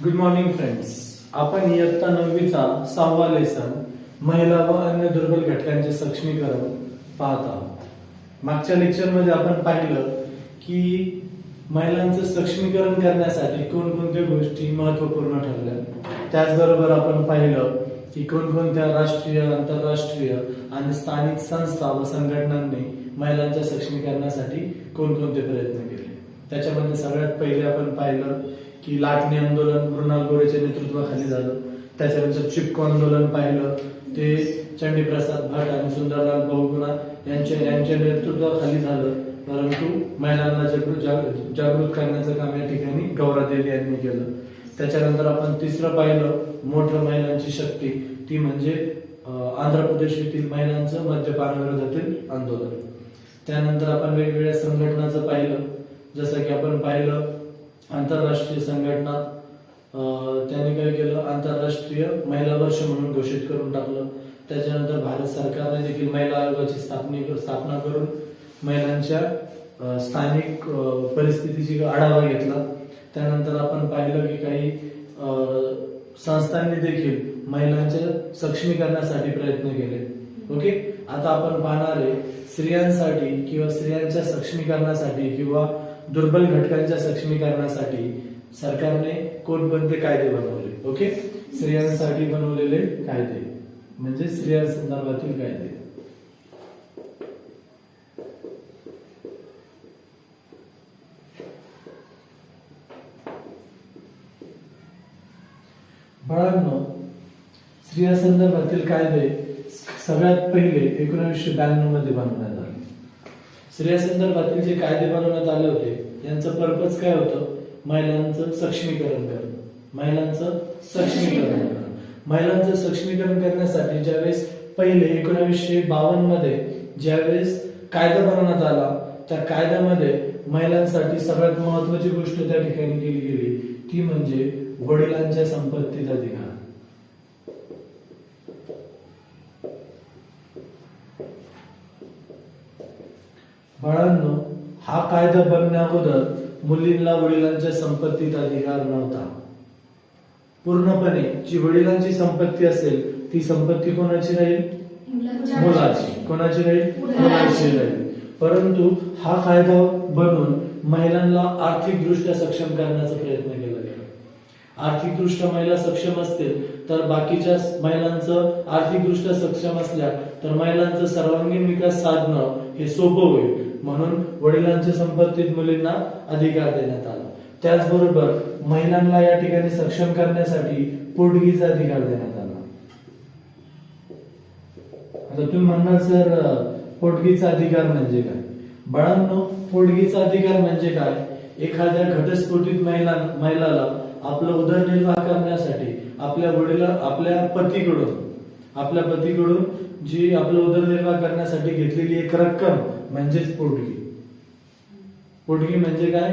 Good morning friends. आपण इयत्ता 9वीचा 6वा lesson महिला व अन्य दुर्बल घटकांचे सक्षमीकरण पाहत आहोत. मागच्या लेक्चर मध्ये आपण पाहिलं की महिलांचं सक्षमीकरण करण्यासाठी कोणकोणत्या गोष्टी महत्त्वपूर्ण ठरल्या. त्याचबरोबर आपण पाहिलं की कोणकोणत्या राष्ट्रीय, आंतरराष्ट्रीय आणि स्थानिक संस्था व संघटनांनी महिलांच्या सक्षमीकरणासाठी कोणकोणते प्रयत्न केले. त्याच्यामध्ये सगळ्यात पहिले आपण पाहिलं की लाटणी आंदोलन मृणाल गोरेच्या नेतृत्वाखाली झालं. त्याच्यानंतर चिपको आंदोलन पाहिलं, ते चंडीप्रसाद भट आणि सुंदरलाल बहुगुणा यांच्या नेतृत्वाखाली झालं. परंतु महिलांना जागृत करण्याचं काम या ठिकाणी गौरादेवी यांनी केलं. त्याच्यानंतर आपण तिसरं पाहिलं मोठं महिलांची शक्ती, ती म्हणजे आंध्र प्रदेश येथील महिलांचं मद्यपान विरोधातील आंदोलन. त्यानंतर आपण वेगवेगळ्या संघटनाचं पाहिलं, जसं की आपण पाहिलं आंतरराष्ट्रीय संघटना, त्यांनी काय केलं, आंतरराष्ट्रीय महिला वर्ष म्हणून घोषित करून टाकलं. त्याच्यानंतर भारत सरकारने देखील महिला आयोगाची स्थापना करून महिलांच्या स्थानिक परिस्थितीची आढावा घेतला. त्यानंतर आपण पाहिलं की काही संस्थांनी देखील महिलांच्या सक्षमीकरणासाठी प्रयत्न केले. ओके, आता आपण पाहणार आहे स्त्रियांसाठी किंवा स्त्रियांच्या सक्षमीकरणासाठी किंवा दुर्बल घटकांच्या सक्षमीकरणासाठी सरकारने कोणकोणते कायदे बनवले. ओके, स्त्रियांसाठी बनवलेले कायदे म्हणजे स्त्रियांसंदर्भातील कायदे. बाळांनो, स्त्रियांसंदर्भातील कायदे सगळ्यात पहिले 1992 मध्ये बनवण्यात आले. स्त्रियांसंदर्भातील जे कायदे बनवण्यात आले होते यांचं पर्पज काय होतं, महिलांचं सक्षमीकरण करणं. महिलांचं सक्षमीकरण करण्यासाठी ज्यावेळेस पहिले 1952 मध्ये ज्यावेळेस कायदा बनवण्यात आला, त्या कायद्यामध्ये महिलांसाठी सगळ्यात महत्वाची गोष्ट त्या ठिकाणी केली गेली, ती म्हणजे वडिलांच्या संपत्तीत अधिकार. बाळांनो, हा कायदा बनण्या अगोदर मुलींना वडिलांच्या संपत्तीत अधिकार नव्हता. पूर्णपणे जी वडिलांची संपत्ती असेल ती संपत्ती कोणाची राहील, मुलाची. कोणाची राहील, मुलाची राहील. परंतु हा कायदा बनवून महिलांना आर्थिकदृष्ट्या सक्षम करण्याचा प्रयत्न केला गेला. आर्थिकदृष्ट्या महिला सक्षम असतील तर बाकीच्या महिलांचं आर्थिकदृष्ट्या सक्षम असल्या तर महिलांचं सर्वांगीण विकास साधणं हे सोपं होईल, म्हणून वडिलांच्या संपत्तीत मुलींना अधिकार देण्यात आला. त्याचबरोबर महिलांना या ठिकाणी सक्षम करण्यासाठी पोटगीचा अधिकार देण्यात आला. आता तुम्ही म्हणणार सर पोटगीचा अधिकार म्हणजे काय? बाळांनो, पोटगीचा अधिकार म्हणजे काय, एखाद्या घटस्फोटित महिलाला आपला उदरनिर्वाह करण्यासाठी आपल्या पतीकडून जी आपला उदरनिर्वाह करण्यासाठी घेतलेली एक रक्कम म्हणजेच पोटगी. पोटगी म्हणजे काय,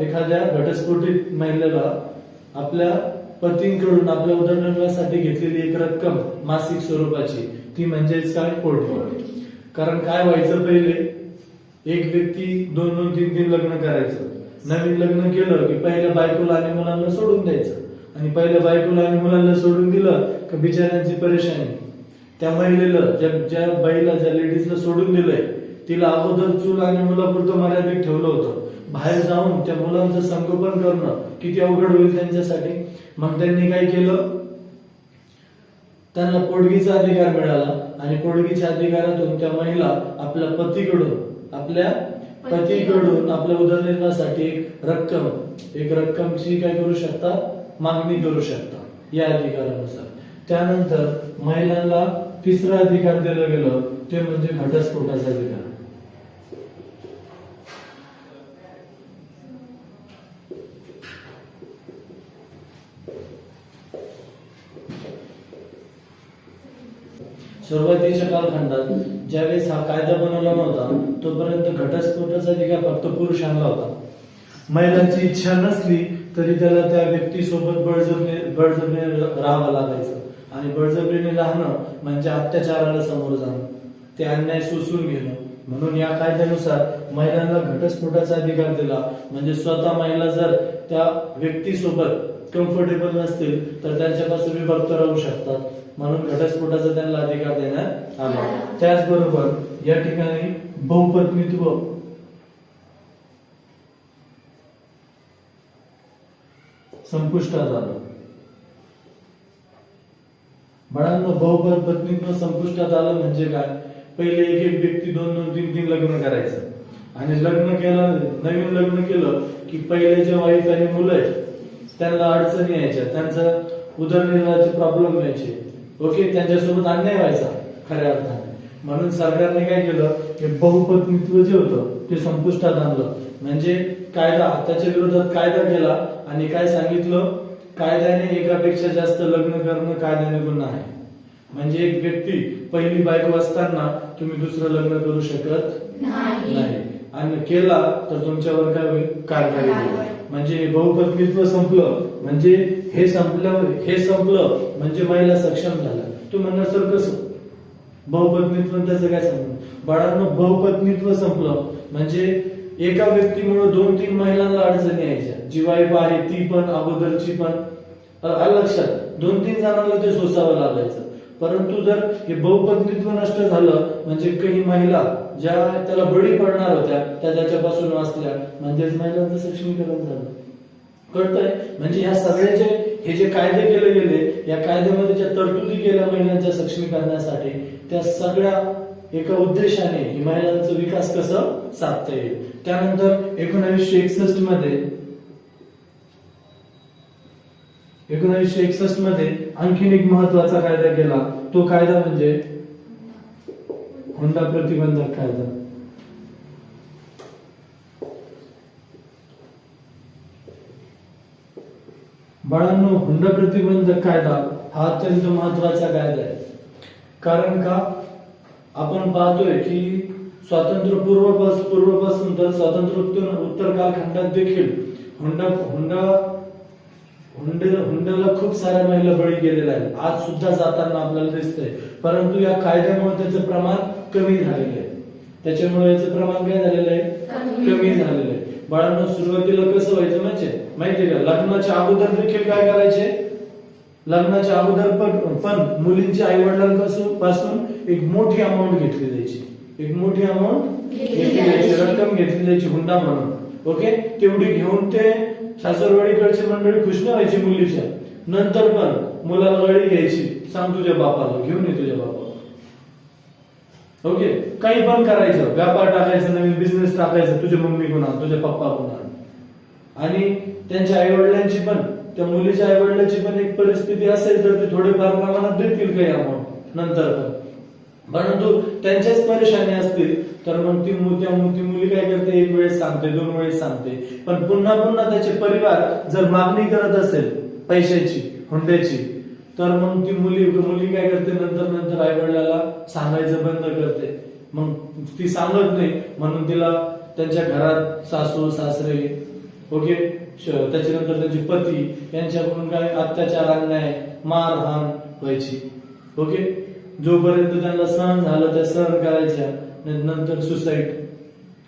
एखाद्या घटस्फोटित महिलेला आपल्या पतींकडून आपल्या उदरनिर्वाहासाठी घेतलेली एक रक्कम मासिक स्वरूपाची, ती म्हणजेच काय, पोटगी. कारण काय व्हायचं, पहिले एक व्यक्ती 2-3 लग्न करायचं. नवीन लग्न केलं की पहिल्या बायकोला आणि मुलांना सोडून द्यायचं, आणि पहिल्या बायकोला आणि मुलांना सोडून दिलं की बिचाऱ्यांची परेशानी. त्या महिलेला ज्या लेडीजला सोडून दिलंय तिला अगोदर चूल आणि मुलापुरतं मर्यादित ठेवलं होतं. बाहेर जाऊन त्या मुलांचं संगोपन करणं किती अवघड होईल त्यांच्यासाठी. मग त्यांनी काय केलं, त्यांना पोटगीचा अधिकार मिळाला, आणि पोटगीच्या अधिकारातून त्या महिला आपल्या पतीकडून आपल्या उदरनिर्वाहासाठी एक रक्कमची काय करू शकता, मागणी करू शकता या अधिकारानुसार. त्यानंतर महिलांना तिसरा अधिकार दिला गेलं, ते म्हणजे घटस्फोटाचा अधिकार. सुरुवातीच्या कालखंडात ज्यावेळेस हा कायदा बनवला नव्हता तोपर्यंत घटस्फोटाचा अधिकार फक्त पुरुषांना होता. महिलांची इच्छा नसली तरी त्याला त्या व्यक्तीसोबत बळजबरीने राहावं लागायचं, आणि बळजबरीने राहणं म्हणजे अत्याचाराला समोर जाणं, ते अन्याय सोसून घेणं. म्हणून या कायद्यानुसार महिलांना घटस्फोटाचा अधिकार दिला. म्हणजे स्वतः महिला जर त्या व्यक्तीसोबत कम्फर्टेबल नसतील तर त्यांच्यापासून विभक्त राहू शकतात, म्हणून घटस्फोटाचा त्यांना अधिकार देण्यात आला. त्याचबरोबर या ठिकाणी बहुपत्नीत्व संपुष्टात आलं. बाळांनो, बहुपत्नीत्व संपुष्टात आलं म्हणजे काय? पहिले एक एक व्यक्ती 2-2, 3-3 लग्न करायचं आणि लग्न केलं, नवीन लग्न केलं की पहिले जे वाईफ आणि मुलं आहेत त्यांना अडचणी यायच्या, त्यांचं उदरनिर्वाहाचे प्रॉब्लेम व्हायचे. ओके, त्यांच्यासोबत अन्याय व्हायचा खऱ्या अर्थाने. म्हणून सरकारने काय केलं की बहुपत्नीत्व जे होतं ते संपुष्टात आणलं. म्हणजे कायदा, त्याच्या विरोधात कायदा केला आणि काय सांगितलं, कायद्याने एकापेक्षा जास्त लग्न करणं कायद्याने गुन्हा आहे. म्हणजे एक व्यक्ती पहिली बायको असताना तुम्ही दुसरं लग्न करू शकत नाही आणि केला तर तुमच्यावर काय होईल, कारवाई होईल. म्हणजे बहुपत्नीत्व संपलं म्हणजे हे संपलं म्हणजे महिला सक्षम झाल्या. तू म्हणणार सर कसं बहुपत्नीत्व त्याचं काय संबंध? बाळांनो, बहुपत्नीत्व संपलं म्हणजे एका व्यक्तीमुळे 2-3 महिलांना अडचणी यायच्या. जी वाईफ आहे ती पण, अगोदरची पण, लक्षात 2-3 जणांना ते सोसावं लागायचं. परंतु जर हे बहुपत्नीत्व नष्ट झालं म्हणजे काही महिला ज्या त्याला बळी पडणार होत्या त्या त्याच्यापासून वाचल्या, म्हणजेच महिलांचं सक्षमीकरण झालं. कळतंय? म्हणजे ह्या सगळे हे जे कायदे केले गेले, या कायद्यामध्ये ज्या तरतुदी केल्या महिलांच्या सक्षमीकरणासाठी, त्या सगळ्या एका उद्देशाने ही महिलांचा विकास कसं साधता येईल. त्यानंतर 1961 मध्ये आणखीन एक महत्वाचा कायदा केला. तो कायदा म्हणजे हुंडा प्रतिबंधक कायदा. बाळांनो, हुंडा प्रतिबंधक कायदा हा अत्यंत महत्वाचा कायदा आहे. कारण का आपण पाहतोय की स्वातंत्र्य पूर्वपासून तर स्वातंत्र्योत्तर कालखंडात देखील हुंड्याला खूप साऱ्या महिला बळी गेलेल्या आहेत. आज सुद्धा जाताना आपल्याला दिसतंय. परंतु या कायद्यामुळे त्याचं प्रमाण कमी झालेलं आहे. त्याच्यामुळे याचं प्रमाण काय झालेलं आहे, कमी झालेलं आहे. बाळांना सुरुवातीला कसं व्हायचं माहितीये का, लग्नाच्या अगोदर देखील काय करायचे, लग्नाच्या अगोदर पण मुलींच्या आई वडिलांपासून एक मोठी अमाऊंट घेतली जायची, रक्कम घेतली जायची हुंडा म्हणून. ओके, तेवढी घेऊन ते सासरवाडीकडची मंडळी खुश नाही व्हायची मुलीच्या. नंतर पण मुलाला गळी घ्यायची, सांग तुझ्या बापाला, घेऊन ये तुझ्या बापाला. ओके, काही पण करायचं, व्यापार टाकायचं, नवीन बिझनेस टाकायचं, तुझ्या मम्मी गुन्हा, तुझ्या पप्पा गुन्हा. आणि त्यांच्या आई वडिलांची पण, त्या मुलीच्या आई वडिलांची पण एक परिस्थिती असेल तर ते थोडेफार प्रमाणात देतील काही अमाऊंट नंतर पण. परंतु त्यांच्याच परेशानी असतील तर मग ती मुली काय करते, एक वेळेस सांगते, 2 वेळेस सांगते, पण पुन्हा त्याचे परिवार जर मागणी करत असेल पैशाची, हुंड्याची, तर मग ती मुली काय करते, नंतर आई वडिलाला सांगायचं बंद करते. मग ती सांगत नाही म्हणून तिला त्यांच्या घरात सासू सासरे, ओके, त्याच्यानंतर त्यांचे पती यांच्याकडून काय अत्याचार, अन्याय, मारहाण व्हायची. ओके, जोपर्यंत त्यांना सहन झालं त्या सहन करायच्या, नंतर सुसाईड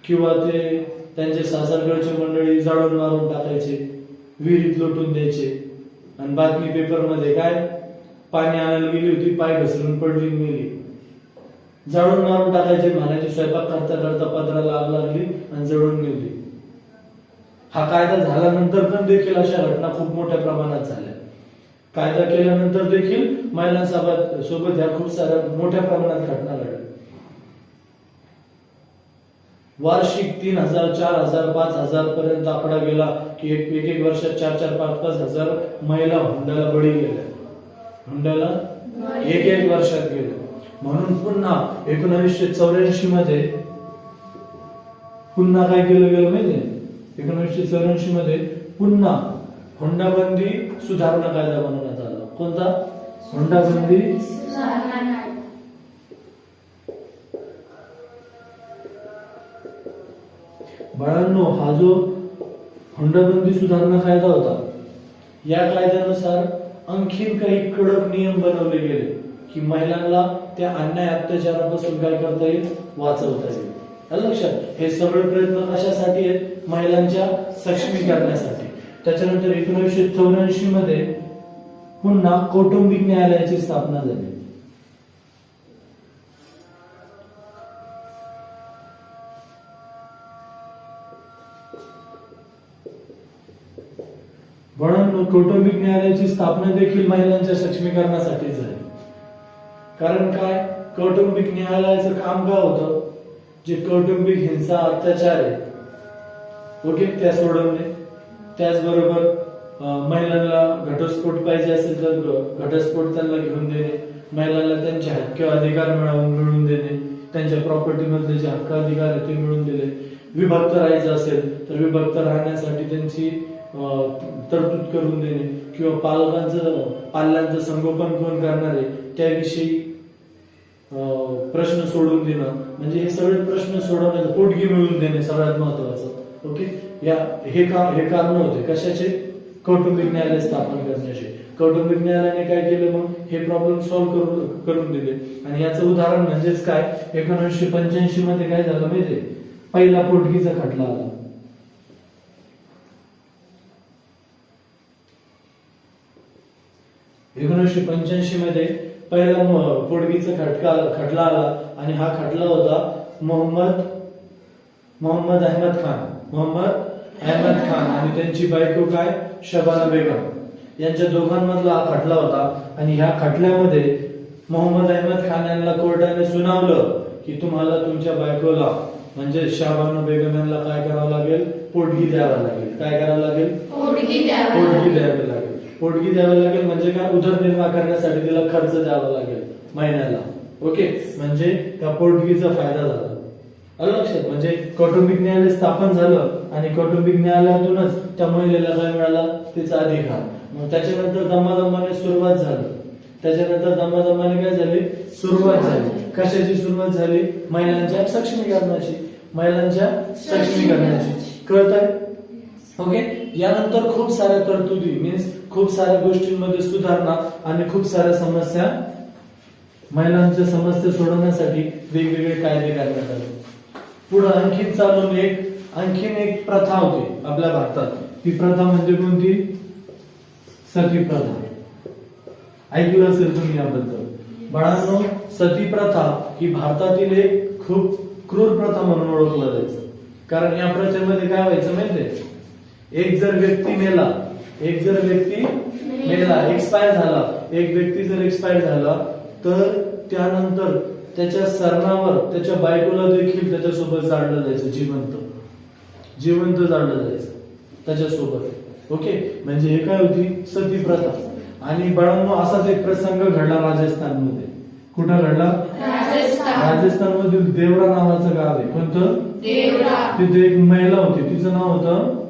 किंवा ते त्यांचे सासरकडचे मंडळी जाळून मारून टाकायचे, विहिरीत लोटून द्यायचे. आणि बातमी पेपरमध्ये काय, पाणी आणायला गेली होती, पाय घसरून पडली मेली, जाळून मारून टाकायचे, म्हणायचे स्वयंपाक करता करता पदराला आग लागली आणि जळून गेली. हा कायदा झाल्यानंतर पण देखील अशा घटना खूप मोठ्या प्रमाणात झाल्या. कायदा केल्यानंतर देखील महिलांसोबत ह्या खूप साऱ्या मोठ्या प्रमाणात घटना घडल्या. वार्षिक 3,000, 4,000, 5,000 पर्यंत आकडा गेला की एक वर्षात 4-4, 5-5 हजार महिला हुंड्याला बळी गेल्या. हुंड्याला एक वर्षात गेल्या. म्हणून पुन्हा 1984 मध्ये पुन्हा काय केलं गेलं माहितीये, 1984 मध्ये पुन्हा हुंडाबंदी सुधारणा कायदा बनवण्यात आला. कोणता? हुंडाबंदी सुधारणा. बाळांनो, हा जो हुंडाबंदी सुधारणा कायदा होता, या कायद्यानुसार आणखीन काही कडक नियम बनवले गेले की महिलांना त्या अन्याय अत्याचारापासून काय करता येईल, वाचवता येईल. लक्षात, हे सगळे प्रयत्न कशासाठी आहेत, महिलांच्या सक्षमीकरणासाठी. त्याच्यानंतर 1984 मध्ये पुन्हा कौटुंबिक न्यायालयाची स्थापना झाली. म्हणून कौटुंबिक न्यायालयाची स्थापना देखील महिलांच्या सक्षमीकरणासाठी झाली. कारण काय, कौटुंबिक न्यायालयाचं काम काय होतं, जे कौटुंबिक हिंसा अत्याचार आहे ओके त्या सोडवणे, त्याचबरोबर महिलांना घटस्फोट पाहिजे असेल तर घटस्फोट त्यांना घेऊन देणे, महिलांना त्यांचे हक्क अधिकार मिळवून देणे, त्यांच्या प्रॉपर्टी मधले जे हक्क अधिकार आहे ते मिळवून दिले, विभक्त राहायचं असेल तर विभक्त राहण्यासाठी त्यांची तरतूद करून देणे, किंवा पाल्यांचं संगोपन कोण करणार आहे त्याविषयी प्रश्न सोडून देणं, म्हणजे हे सगळे प्रश्न सोडवण्याचं पोटगी मिळवून देणे सगळ्यात महत्वाचं. ओके, हे कारण होते कशाचे, कौटुंबिक न्यायालय स्थापन करण्याचे. कौटुंबिक न्यायालयाने काय केलं, मग हे प्रॉब्लेम सॉल्व्ह करून दिले. आणि याचं उदाहरण म्हणजेच काय, 1985 मध्ये काय झालं माहितीये, पहिला पोटगीचा खटला आला. मध्ये पहिला पोटगीचा खटला आला आणि हा खटला होता मोहम्मद अहमद खान आणि त्यांची बायको काय शबाना बेगम यांच्या दोघांमधला हा खटला होता. आणि ह्या खटल्यामध्ये मोहम्मद अहमद खान यांना कोर्टाने सुनावलं की तुम्हाला तुमच्या बायकोला म्हणजे शबाना बेगम यांना काय करावं लागेल, पोटगी द्यावं लागेल. काय करावं लागेल, पोटगी द्यावी लागेल. पोटगी द्यावी लागेल म्हणजे काय, उदरनिर्वाह करण्यासाठी तिला खर्च द्यावा लागेल महिन्याला. ओके, म्हणजे त्या पोटगीचा फायदा झाला. लक्षात, म्हणजे कौटुंबिक न्यायालय स्थापन झालं आणि कौटुंबिक न्यायालयातूनच त्या महिलेला काय मिळाला, तिचा अधिकार. मग त्याच्यानंतर दमादमाने सुरुवात झाली. काय झाली, सुरुवात झाली. कशाची सुरुवात झाली, महिलांच्या सक्षमीकरणाची. कळतंय. ओके, यानंतर खूप साऱ्या तरतुदी मीन्स खूप साऱ्या गोष्टींमध्ये सुधारणा आणि खूप साऱ्या समस्या, महिलांच्या समस्या सोडवण्यासाठी वेगवेगळे कायदे करण्यात आले. पुढे आणखीन एक प्रथा होती आपल्या भारतात. ती प्रथा म्हणजे कोणती, सती प्रथा. ऐकलं असेल तुम्ही याबद्दल. बाळांनो, सती प्रथा ही भारतातील एक खूप क्रूर प्रथा म्हणून ओळखलं जायचं. कारण या प्रथेमध्ये काय व्हायचं माहितीये, एक जर व्यक्ती मेला, एक्सपायर झाला, एक व्यक्ती जर एक्सपायर झाला तर त्यानंतर त्याच्या सरणावर त्याच्या बायकोला देखील त्याच्यासोबत जाळलं जायचं, जिवंत जाळलं जायचं त्याच्यासोबत. ओके, म्हणजे हे काय होती, सती प्रथा. आणि बाळांनो, असाच एक प्रसंग घडला राजस्थानमध्ये. कुठं घडला, राजस्थान मधील देवरा नावाचं गाव आहे. कोणतं, तिथे एक महिला होती, तिचं नाव होतं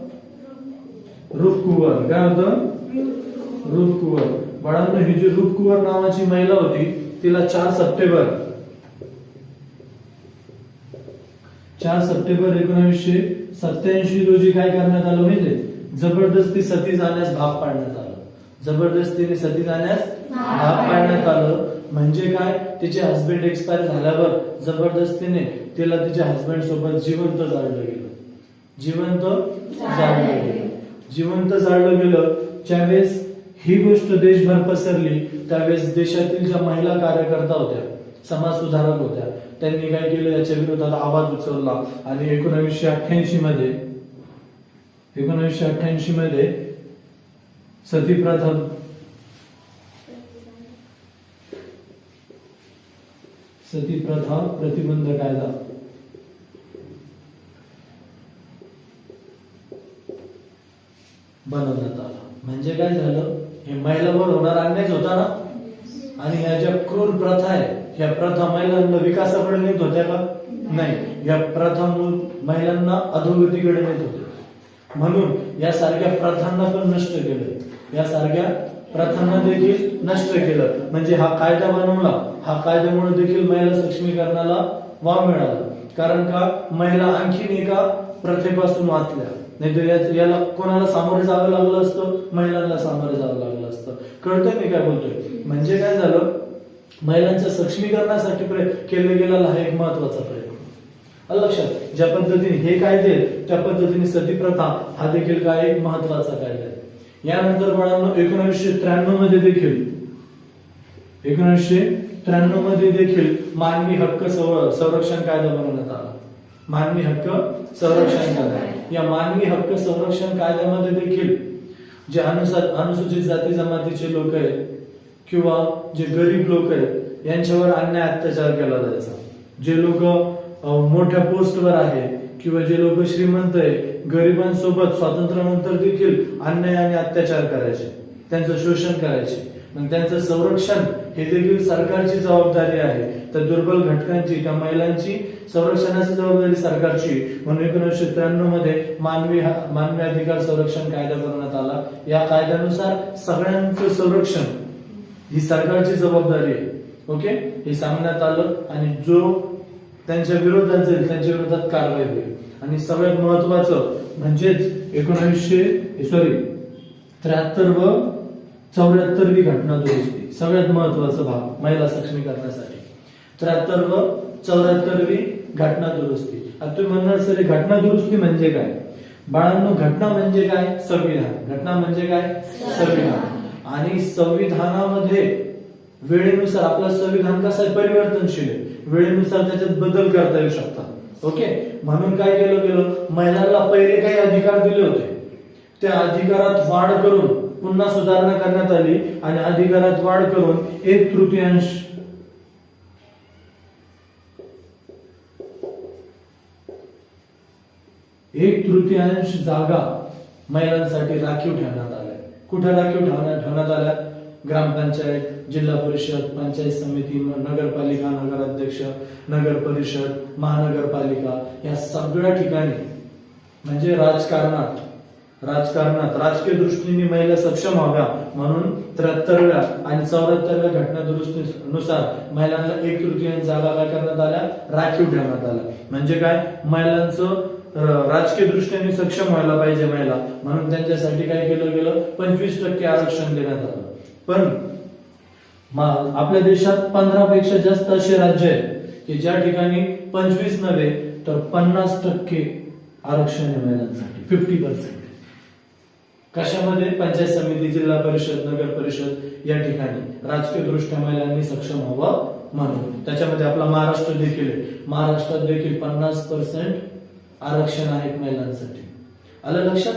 रूपकुंवर. काय होतं, रूपकुंवर. बाळांनो, ही जी रूपकुंवर नावाची महिला होती तिला 4 सप्टेंबर 1987 रोजी काय करण्यात आलं माहितीये, जबरदस्ती सती जाण्यास भाग पाडण्यात आलं. जबरदस्तीने सती जाण्यास भाग पाडण्यात आलं म्हणजे काय, तिचे हस्बंड एक्सपायर झाल्यावर जबरदस्तीने तिला तिच्या हस्बंड सोबत जिवंत जाळलं गेलं. ज्यावेळेस ही गोष्ट देशभर पसरली त्यावेळेस देशातील ज्या महिला कार्यकर्ता होत्या, समाज सुधारक होत्या, त्यांनी काय केलं, याच्या विरोधात आवाज उचलला. आणि 1988 मध्ये सती प्रथा प्रतिबंध कायदा बनवण्यात आला. म्हणजे काय झालं, हे महिलांवर होणारा अन्याय होता ना, आणि ह्या ज्या क्रूर प्रथा आहे, ह्या प्रथा महिलांना विकासाकडे नेत होत्या का, नाही, या प्रथा महिलांना अधोगतीकडे नेत होते. म्हणून यासारख्या प्रथांना पण नष्ट केलं, यासारख्या प्रथांना देखील नष्ट केलं. म्हणजे हा कायदा बनवला, हा कायद्यामुळे देखील महिला सक्षमीकरणाला वाव मिळाला. कारण का, महिला आणखीन एका प्रथेपासून वाचल्या. नाहीतर याला कोणाला सामोरे जावं लागलं असतं, महिलांना सामोरे जावं लागलं असतं. कळतंय मी काय बोलतोय, म्हणजे काय झालं, महिलांच्या सक्षमीकरणासाठी केला गेलेला हा एक महत्वाचा प्रयत्न. आलं लक्षात? ज्या पद्धतीने हे कायदे त्या पद्धतीने सती प्रथा हा देखील काय एक महत्वाचा कायदा आहे. यानंतर बाळांनो 1993 मध्ये देखील 1993 मध्ये देखील मानवी हक्क संरक्षण कायदा बनवण्यात आला. मानवी हक्क संरक्षण कायदा. या मानवी हक्क संरक्षण कायद्यामध्ये देखील जे अनुसूचित जाती जमातीचे लोक आहेत किंवा जे गरीब लोक आहेत यांच्यावर अन्याय अत्याचार केला जायचा. जे लोक मोठ्या पोस्टवर आहे किंवा जे लोक श्रीमंत आहे गरिबांसोबत स्वातंत्र्यानंतर देखील अन्याय आणि अत्याचार करायचे, त्यांचं शोषण करायचे. मग त्यांचं संरक्षण हे देखील सरकारची जबाबदारी आहे. तर दुर्बल घटकांची त्या महिलांची संरक्षणाची जबाबदारी सरकारची. म्हणून 1993 मध्ये मानवी अधिकार संरक्षण कायदा बनवण्यात आला. या कायद्यानुसार सगळ्यांचं संरक्षण ही सरकारची जबाबदारी आहे. ओके, हे सांगण्यात आलं आणि जो त्यांच्या विरोधात जाईल त्यांच्या विरोधात कारवाई होईल. आणि सगळ्यात महत्वाचं म्हणजेच 73 व 74वी घटना दुरुस्ती सगळ्यात महत्वाचा भाग महिला सक्षमीकरणासाठी. 73 व 74वी घटना दुरुस्ती. आता तुम्ही म्हणणार सर घटना दुरुस्ती म्हणजे काय? बाळांनो, घटना म्हणजे काय? संविधान. घटना म्हणजे काय? संविधान. आणि संविधानामध्ये वेळेनुसार आपलं संविधान कसं आहे? परिवर्तनशील आहे. वेळेनुसार त्याच्यात बदल करता येऊ शकतात. ओके, म्हणून काय केलं गेलं, महिलांना पहिले काही अधिकार दिले होते त्या अधिकारात वाढ करून पुन्हा सुधारणा करण्यात आली आणि अधिकारात वाढ करून 1/3 जागा महिलांसाठी राखीव ठेवण्यात आल्या. कुठे राखीव ठेवण्यात आल्या? ग्रामपंचायत, जिल्हा परिषद, पंचायत समिती, नगरपालिका, नगराध्यक्ष, नगर परिषद, महानगरपालिका या सगळ्या ठिकाणी म्हणजे राजकारणात राजकीय दृष्टीने महिला सक्षम व्हाव्या म्हणून 73व्या आणि 74व्या घटना दुरुस्तीनुसार महिलांना 1/3 जागा काय करण्यात आल्या? राखीव ठेवण्यात आल्या. म्हणजे काय? महिलांचं राजकीय दृष्टीने सक्षम व्हायला पाहिजे महिला म्हणून त्यांच्यासाठी काय केलं गेलं? 25% आरक्षण देण्यात आलं. पण आपल्या देशात 15 पेक्षा जास्त असे राज्य आहेत की ज्या ठिकाणी 25 नव्हे तर 50% आरक्षण आहे महिलांसाठी. 50%. कशामध्ये? पंचायत समिती, जिल्हा परिषद, नगर परिषद या ठिकाणी राजकीय दृष्ट्या महिलांनी सक्षम व्हावं म्हणून. त्याच्यामध्ये आपला महाराष्ट्र देखील आहे. महाराष्ट्रात देखील 50% आरक्षण आहेत महिलांसाठी. आलं लक्षात?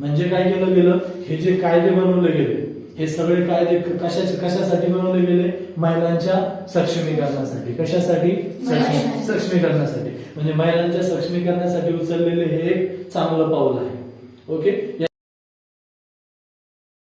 म्हणजे काय केलं गेलं? हे जे कायदे बनवले गेले हे सगळे कायदे कशासाठी बनवले गेले? महिलांच्या सक्षमीकरणासाठी. कशासाठी? सक्षमीकरणासाठी. म्हणजे महिलांच्या सक्षमीकरणासाठी उचललेले हे एक चांगलं पाऊल आहे. ओके.